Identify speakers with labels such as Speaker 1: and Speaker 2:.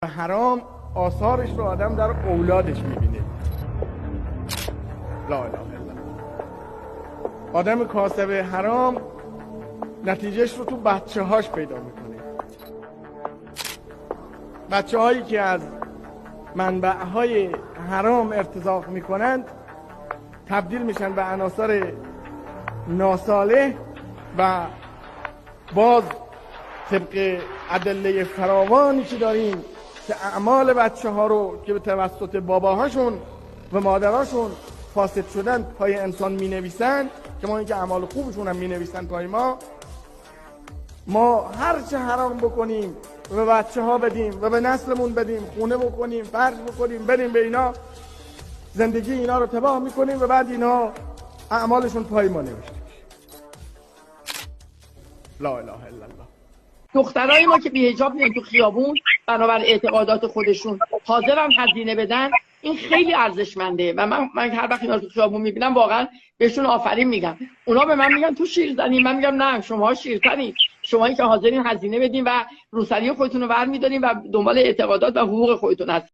Speaker 1: حرام آثارش رو آدم در اولادش میبینه. لا اله الا الله. آدم کاسب حرام نتیجهش رو تو بچه هاش پیدا میکنه. بچه هایی که از منبع های حرام ارتزاق میکنند تبدیل میشن به عناصر ناصالح و باز طبق ادله فراوانی که داریم که اعمال بچه ها رو که به توسط باباهاشون و مادرهاشون فاسد شدن پای انسان می نویسن، که ما اینکه اعمال خوبشون هم می نویسن پای ما هر چه حرام بکنیم و به بچه ها بدیم و به نسلمون بدیم، خونه بکنیم، فرش بکنیم، بریم به اینا، زندگی اینا رو تباه میکنیم و بعد اینا اعمالشون پای ما نوشته. لا اله الا الله.
Speaker 2: دخترای ما که بی‌حجاب میان تو خیابون بنابر اعتقادات خودشون حاضرن هزینه بدن، این خیلی ارزشمنده و من هر وقت اینا رو تو خیابون میبینم واقعا بهشون آفرین میگم. اونا به من میگن تو شیرزنی، من میگم نه، شما شیرترین، شمایی که حاضرین هزینه بدین و روسری خودتون رو ور میدارین و دنبال اعتقادات و حقوق خودتون هستین.